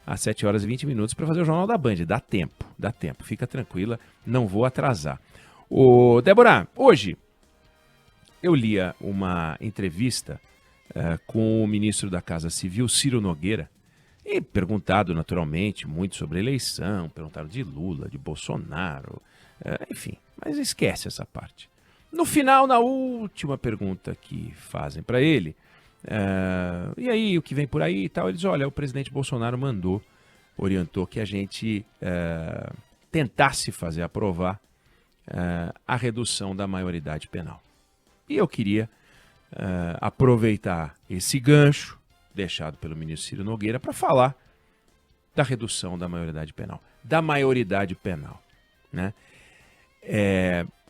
às 7 horas e 20 minutos para fazer o Jornal da Band. Dá tempo, fica tranquila, não vou atrasar. Ô, Débora, hoje eu lia uma entrevista com o ministro da Casa Civil, Ciro Nogueira, e perguntado naturalmente muito sobre a eleição, perguntaram de Lula, de Bolsonaro, enfim, mas esquece essa parte. No final, na última pergunta que fazem para ele, e aí, o que vem por aí e tal, ele diz, olha, o presidente Bolsonaro orientou que a gente tentasse fazer aprovar a redução da maioridade penal. E eu queria aproveitar esse gancho deixado pelo ministro Ciro Nogueira para falar da redução da maioridade penal. Da maioridade penal, né?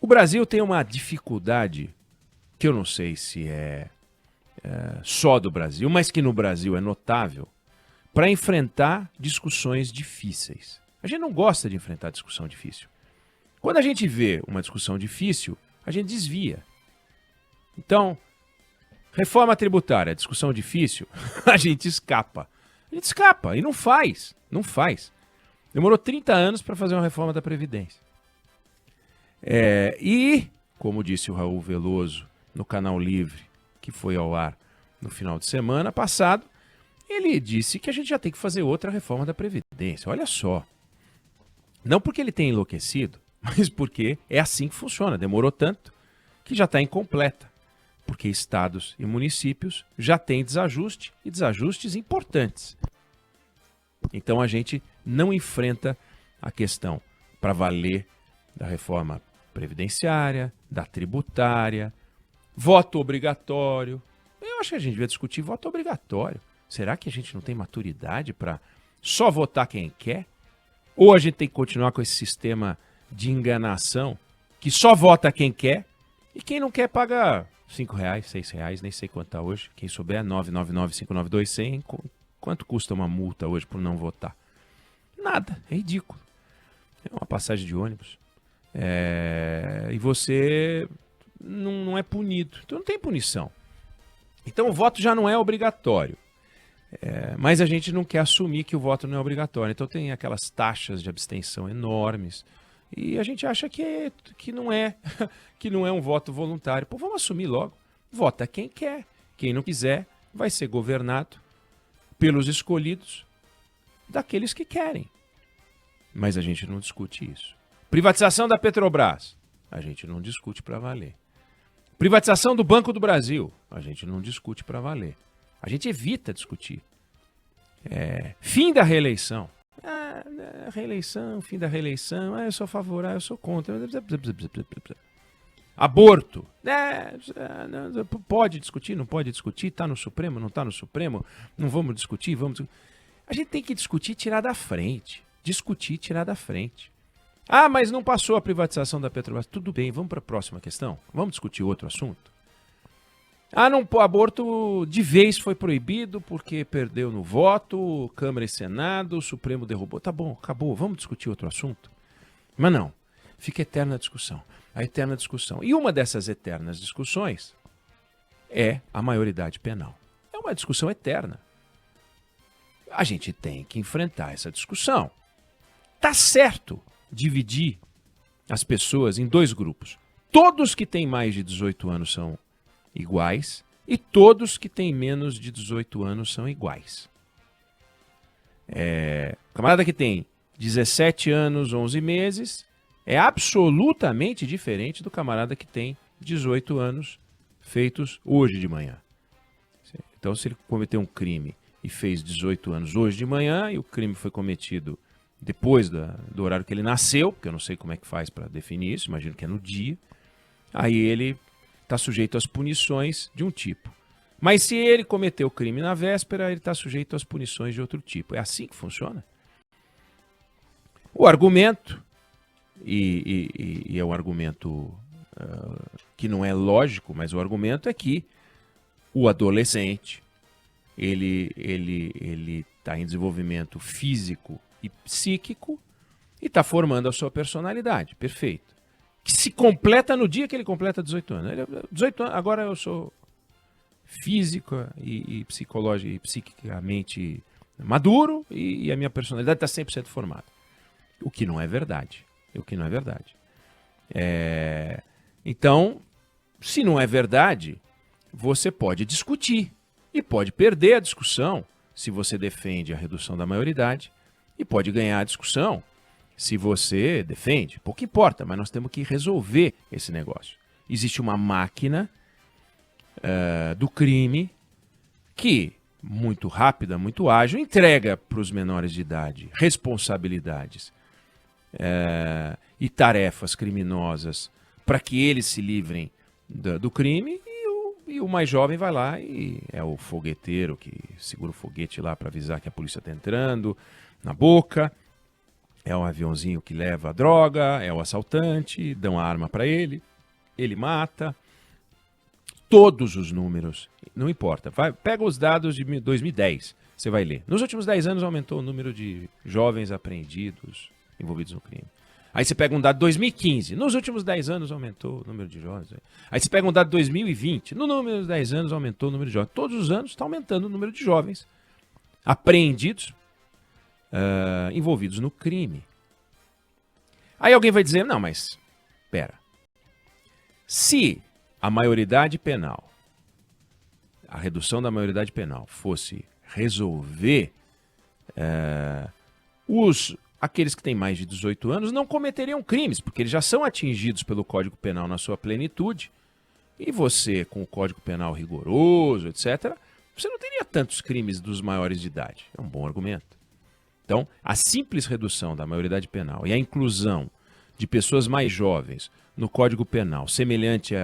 O Brasil tem uma dificuldade que eu não sei se é só do Brasil, mas que no Brasil é notável, para enfrentar discussões difíceis. A gente não gosta de enfrentar discussão difícil. Quando a gente vê uma discussão difícil, a gente desvia. Então, reforma tributária, discussão difícil, a gente escapa. A gente escapa e não faz. Demorou 30 anos para fazer uma reforma da Previdência. E, como disse o Raul Veloso no Canal Livre, que foi ao ar no final de semana passado, ele disse que a gente já tem que fazer outra reforma da Previdência. Olha só. Não porque ele tenha enlouquecido, mas porque é assim que funciona. Demorou tanto que já está incompleta. Porque estados e municípios já têm desajuste e desajustes importantes. Então a gente não enfrenta a questão para valer da reforma previdenciária, da tributária, voto obrigatório. Eu acho que a gente devia discutir voto obrigatório. Será que a gente não tem maturidade para só votar quem quer? Ou a gente tem que continuar com esse sistema de enganação que só vota quem quer e quem não quer paga R$5, R$6, nem sei quanto está hoje. Quem souber, 999-592-100. Quanto custa uma multa hoje por não votar? Nada, é ridículo. É uma passagem de ônibus. E você não é punido. Então não tem punição. Então o voto já não é obrigatório. Mas a gente não quer assumir que o voto não é obrigatório. Então tem aquelas taxas de abstenção enormes. E a gente acha que não é um voto voluntário. Pô, vamos assumir logo. Vota quem quer. Quem não quiser vai ser governado pelos escolhidos daqueles que querem. Mas a gente não discute isso. Privatização da Petrobras. A gente não discute para valer. Privatização do Banco do Brasil. A gente não discute para valer. A gente evita discutir. Fim da reeleição. Reeleição, fim da reeleição. Eu sou favorável, eu sou contra. Aborto. Pode discutir, não pode discutir. Está no Supremo, não está no Supremo. Não vamos discutir, vamos. A gente tem que discutir e tirar da frente. Discutir e tirar da frente. Mas não passou a privatização da Petrobras. Tudo bem, vamos para a próxima questão. Vamos discutir outro assunto. O aborto de vez foi proibido porque perdeu no voto, Câmara e Senado, o Supremo derrubou. Tá bom, acabou, vamos discutir outro assunto. Mas não, fica eterna a discussão, E uma dessas eternas discussões é a maioridade penal. É uma discussão eterna. A gente tem que enfrentar essa discussão. Tá certo dividir as pessoas em dois grupos. Todos que têm mais de 18 anos são iguais e todos que têm menos de 18 anos são iguais. O camarada que tem 17 anos, 11 meses é absolutamente diferente do camarada que tem 18 anos feitos hoje de manhã. Então, se ele cometeu um crime e fez 18 anos hoje de manhã e o crime foi cometido depois do horário que ele nasceu, porque eu não sei como é que faz para definir isso, imagino que é no dia, aí ele está sujeito às punições de um tipo. Mas se ele cometeu o crime na véspera, ele está sujeito às punições de outro tipo. É assim que funciona? O argumento, e é um argumento que não é lógico, mas o argumento é que o adolescente, ele está em desenvolvimento físico e psíquico e está formando a sua personalidade. Perfeito. Que se completa no dia que ele completa 18 anos. 18 anos, agora eu sou física e psicológica e psiquicamente maduro e a minha personalidade está 100% formada. O que não é verdade. O que não é verdade. Então, se não é verdade, você pode discutir e pode perder a discussão se você defende a redução da maioridade e pode ganhar a discussão se você defende. Pouco importa, mas nós temos que resolver esse negócio. Existe uma máquina do crime que, muito rápida, muito ágil, entrega para os menores de idade responsabilidades e tarefas criminosas para que eles se livrem do crime e o mais jovem vai lá e é o fogueteiro que segura o foguete lá para avisar que a polícia está entrando na boca, é o aviãozinho que leva a droga, é o assaltante, dão a arma para ele, ele mata. Todos os números, não importa. Pega os dados de 2010, você vai ler. Nos últimos 10 anos aumentou o número de jovens apreendidos envolvidos no crime. Aí você pega um dado de 2015, nos últimos 10 anos aumentou o número de jovens. Aí você pega um dado de 2020, no número de 10 anos aumentou o número de jovens. Todos os anos está aumentando o número de jovens apreendidos, envolvidos no crime. Aí alguém vai dizer, não, mas, pera, se a maioridade penal, a redução da maioridade penal fosse resolver aqueles que têm mais de 18 anos não cometeriam crimes, porque eles já são atingidos pelo Código Penal na sua plenitude, e você, com o Código Penal rigoroso, etc., você não teria tantos crimes dos maiores de idade. É um bom argumento. Então, a simples redução da maioridade penal e a inclusão de pessoas mais jovens no Código Penal, semelhante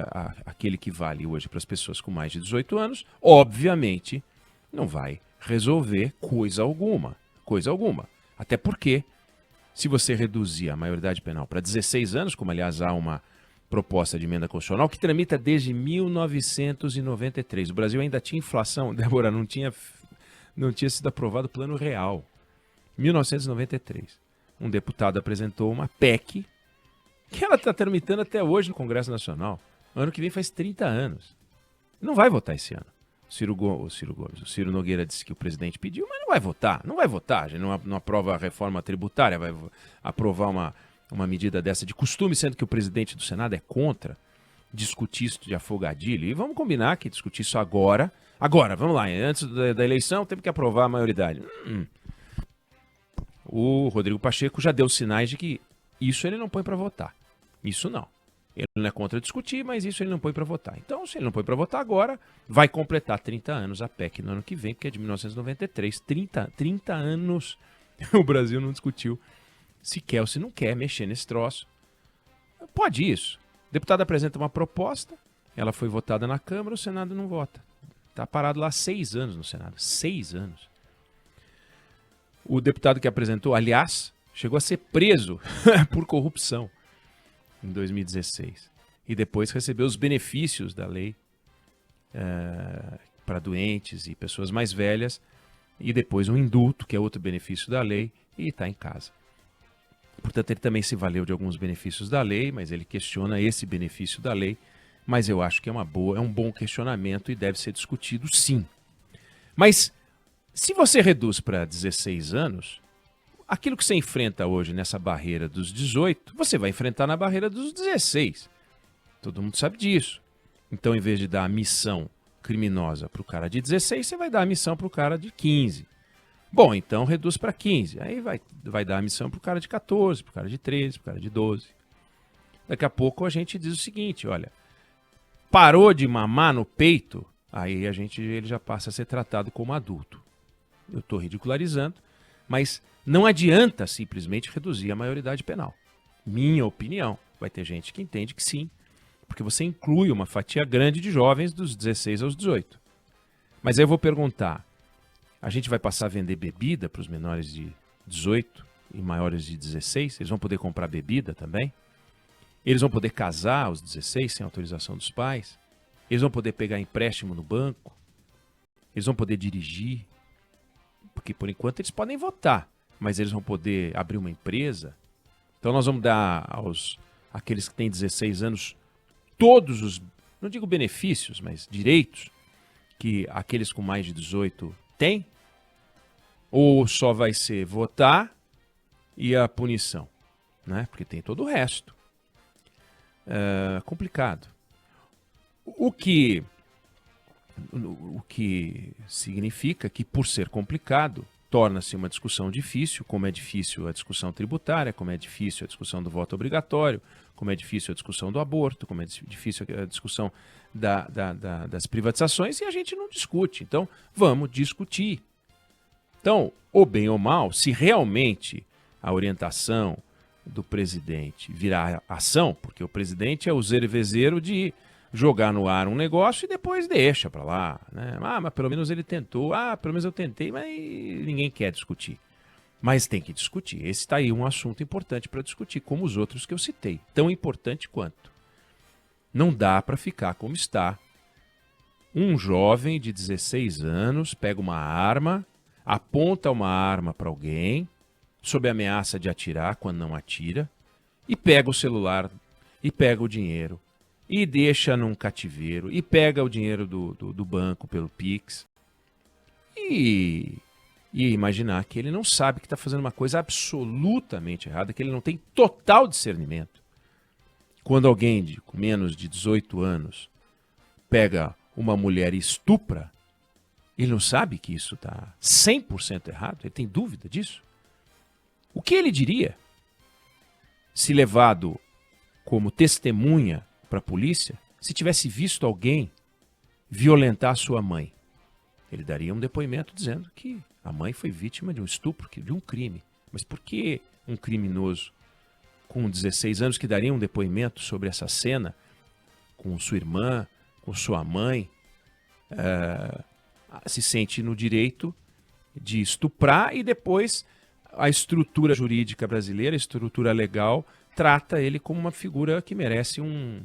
àquele que vale hoje para as pessoas com mais de 18 anos, obviamente não vai resolver coisa alguma. Coisa alguma. Até porque, se você reduzir a maioridade penal para 16 anos, como aliás há uma proposta de emenda constitucional que tramita desde 1993. O Brasil ainda tinha inflação, Débora, não tinha sido aprovado o Plano Real. 1993. Um deputado apresentou uma PEC que ela está tramitando até hoje no Congresso Nacional. Ano que vem faz 30 anos. Não vai votar esse ano. O Ciro Nogueira disse que o presidente pediu, mas não vai votar. Não vai votar. A gente não aprova a reforma tributária, vai aprovar uma medida dessa de costume, sendo que o presidente do Senado é contra discutir isso de afogadilho. E vamos combinar que discutir isso agora. Agora, vamos lá, antes da eleição temos que aprovar a maioridade. O Rodrigo Pacheco já deu sinais de que isso ele não põe para votar. Isso não. Ele não é contra discutir, mas isso ele não põe para votar. Então, se ele não põe para votar agora, vai completar 30 anos a PEC no ano que vem, porque é de 1993. 30 anos o Brasil não discutiu se quer ou se não quer mexer nesse troço. Pode isso. O deputado apresenta uma proposta, ela foi votada na Câmara, o Senado não vota. Está parado lá 6 anos no Senado. 6 anos. O deputado que apresentou, aliás, chegou a ser preso por corrupção em 2016. E depois recebeu os benefícios da lei para doentes e pessoas mais velhas. E depois um indulto, que é outro benefício da lei, e está em casa. Portanto, ele também se valeu de alguns benefícios da lei, mas ele questiona esse benefício da lei. Mas eu acho que é um bom questionamento e deve ser discutido sim. Mas se você reduz para 16 anos, aquilo que você enfrenta hoje nessa barreira dos 18, você vai enfrentar na barreira dos 16. Todo mundo sabe disso. Então, em vez de dar a missão criminosa para o cara de 16, você vai dar a missão para o cara de 15. Bom, então reduz para 15. Aí vai dar a missão para o cara de 14, para o cara de 13, para o cara de 12. Daqui a pouco a gente diz o seguinte, olha, parou de mamar no peito, aí ele já passa a ser tratado como adulto. Eu estou ridicularizando, mas não adianta simplesmente reduzir a maioridade penal. Minha opinião. Vai ter gente que entende que sim, porque você inclui uma fatia grande de jovens dos 16 aos 18. Mas aí eu vou perguntar, a gente vai passar a vender bebida para os menores de 18 e maiores de 16? Eles vão poder comprar bebida também? Eles vão poder casar aos 16 sem autorização dos pais? Eles vão poder pegar empréstimo no banco? Eles vão poder dirigir? Porque por enquanto eles podem votar, mas eles vão poder abrir uma empresa. Então nós vamos dar àqueles que têm 16 anos todos os, não digo benefícios, mas direitos que aqueles com mais de 18 têm. Ou só vai ser votar e a punição, né? Porque tem todo o resto. Complicado. O que significa que, por ser complicado, torna-se uma discussão difícil, como é difícil a discussão tributária, como é difícil a discussão do voto obrigatório, como é difícil a discussão do aborto, como é difícil a discussão das privatizações, e a gente não discute. Então, vamos discutir. Então, ou bem ou mal, se realmente a orientação do presidente virar ação, porque o presidente é o zero de jogar no ar um negócio e depois deixa para lá, né? Mas pelo menos ele tentou, pelo menos eu tentei, mas ninguém quer discutir. Mas tem que discutir. Esse está aí um assunto importante para discutir, como os outros que eu citei, tão importante quanto. Não dá para ficar como está. Um jovem de 16 anos pega uma arma, aponta uma arma para alguém, sob ameaça de atirar quando não atira, e pega o celular, e pega o dinheiro, e deixa num cativeiro, e pega o dinheiro do banco pelo Pix, e imaginar que ele não sabe que está fazendo uma coisa absolutamente errada, que ele não tem total discernimento. Quando alguém com menos de 18 anos pega uma mulher e estupra, ele não sabe que isso está 100% errado? Ele tem dúvida disso? O que ele diria se levado como testemunha para a polícia, se tivesse visto alguém violentar sua mãe? Ele daria um depoimento dizendo que a mãe foi vítima de um estupro, de um crime. Mas por que um criminoso com 16 anos que daria um depoimento sobre essa cena com sua irmã, com sua mãe, se sente no direito de estuprar e depois a estrutura jurídica brasileira, a estrutura legal, trata ele como uma figura que merece um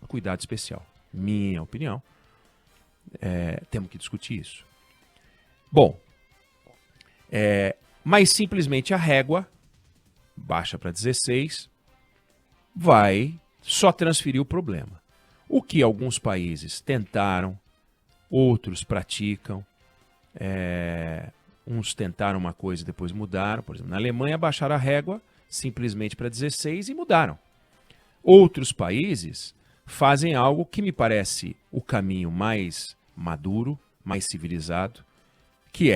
cuidado especial? Minha opinião. Temos que discutir isso. Bom, mas simplesmente a régua baixa para 16, vai só transferir o problema. O que alguns países tentaram, outros praticam, uns tentaram uma coisa e depois mudaram. Por exemplo, na Alemanha baixaram a régua simplesmente para 16 e mudaram. Outros países fazem algo que me parece o caminho mais maduro, mais civilizado, que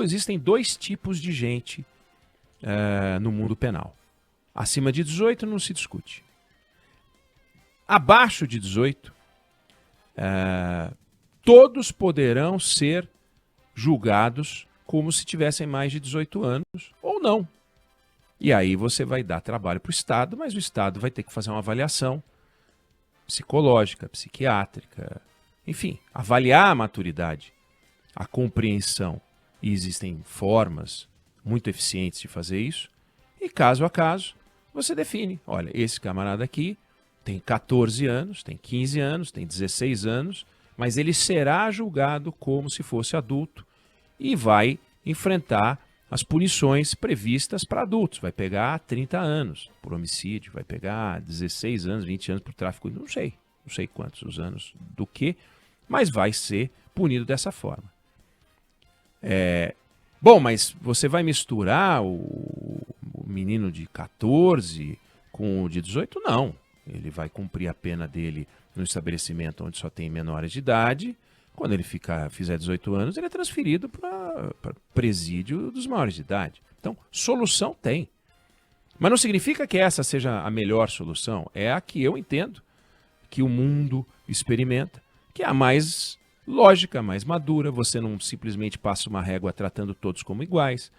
existem dois tipos de gente no mundo penal. Acima de 18 não se discute. Abaixo de 18, todos poderão ser julgados como se tivessem mais de 18 anos ou não. E aí você vai dar trabalho para o Estado, mas o Estado vai ter que fazer uma avaliação psicológica, psiquiátrica, enfim, avaliar a maturidade, a compreensão. E existem formas muito eficientes de fazer isso. E caso a caso, você define. Olha, esse camarada aqui tem 14 anos, tem 15 anos, tem 16 anos, mas ele será julgado como se fosse adulto e vai enfrentar as punições previstas para adultos. Vai pegar 30 anos por homicídio, vai pegar 16 anos, 20 anos por tráfico, não sei quantos os anos do que, mas vai ser punido dessa forma. Bom, mas você vai misturar o menino de 14 com o de 18? Não. Ele vai cumprir a pena dele no estabelecimento onde só tem menores de idade. Quando ele fizer 18 anos, ele é transferido para presídio dos maiores de idade. Então, solução tem. Mas não significa que essa seja a melhor solução. É a que eu entendo, que o mundo experimenta, que é a mais lógica, mais madura. Você não simplesmente passa uma régua tratando todos como iguais.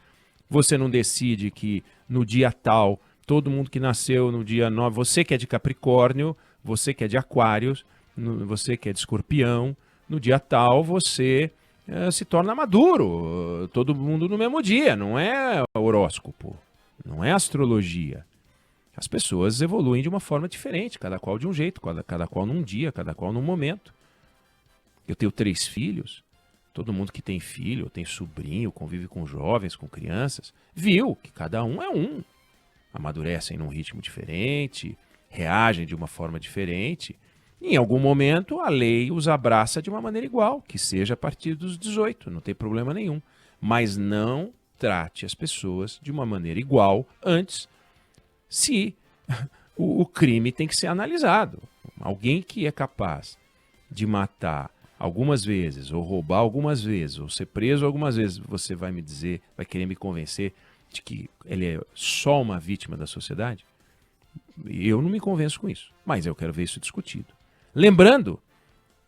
Você não decide que no dia tal, todo mundo que nasceu no dia 9, você que é de Capricórnio, você que é de Aquários, você que é de Escorpião, no dia tal você se torna maduro. Todo mundo no mesmo dia, não é horóscopo, não é astrologia. As pessoas evoluem de uma forma diferente, cada qual de um jeito, cada qual num dia, cada qual num momento. Eu tenho 3 filhos, todo mundo que tem filho, tem sobrinho, convive com jovens, com crianças, viu que cada um é um. Amadurecem num ritmo diferente, reagem de uma forma diferente. Em algum momento, a lei os abraça de uma maneira igual, que seja a partir dos 18, não tem problema nenhum. mas não trate as pessoas de uma maneira igual antes, se o crime tem que ser analisado. Alguém que é capaz de matar algumas vezes, ou roubar algumas vezes, ou ser preso algumas vezes, você vai me dizer, vai querer me convencer de que ele é só uma vítima da sociedade? Eu não me convenço com isso, mas eu quero ver isso discutido. Lembrando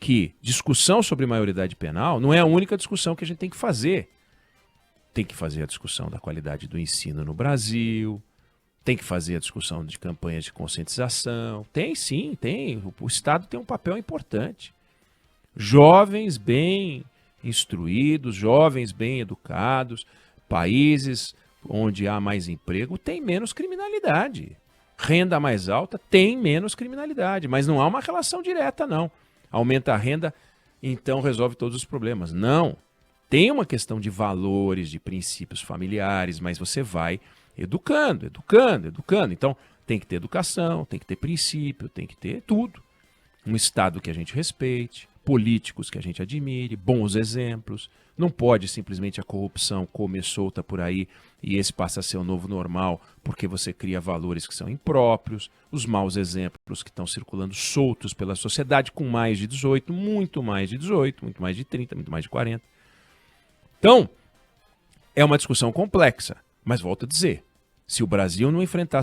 que discussão sobre maioridade penal não é a única discussão que a gente tem que fazer. Tem que fazer a discussão da qualidade do ensino no Brasil, tem que fazer a discussão de campanhas de conscientização. Tem sim, tem. O Estado tem um papel importante. Jovens bem instruídos, jovens bem educados, países onde há mais emprego, tem menos criminalidade. Renda mais alta tem menos criminalidade, mas não há uma relação direta, não. Aumenta a renda, então resolve todos os problemas. Não. Tem uma questão de valores, de princípios familiares, mas você vai educando. Então, tem que ter educação, tem que ter princípio, tem que ter tudo. Um Estado que a gente respeite, políticos que a gente admire, bons exemplos. Não pode simplesmente a corrupção comer solta por aí e esse passa a ser o novo normal porque você cria valores que são impróprios, os maus exemplos que estão circulando soltos pela sociedade com mais de 18, muito mais de 18, muito mais de 30, muito mais de 40. Então, é uma discussão complexa, mas volto a dizer, se o Brasil não enfrentar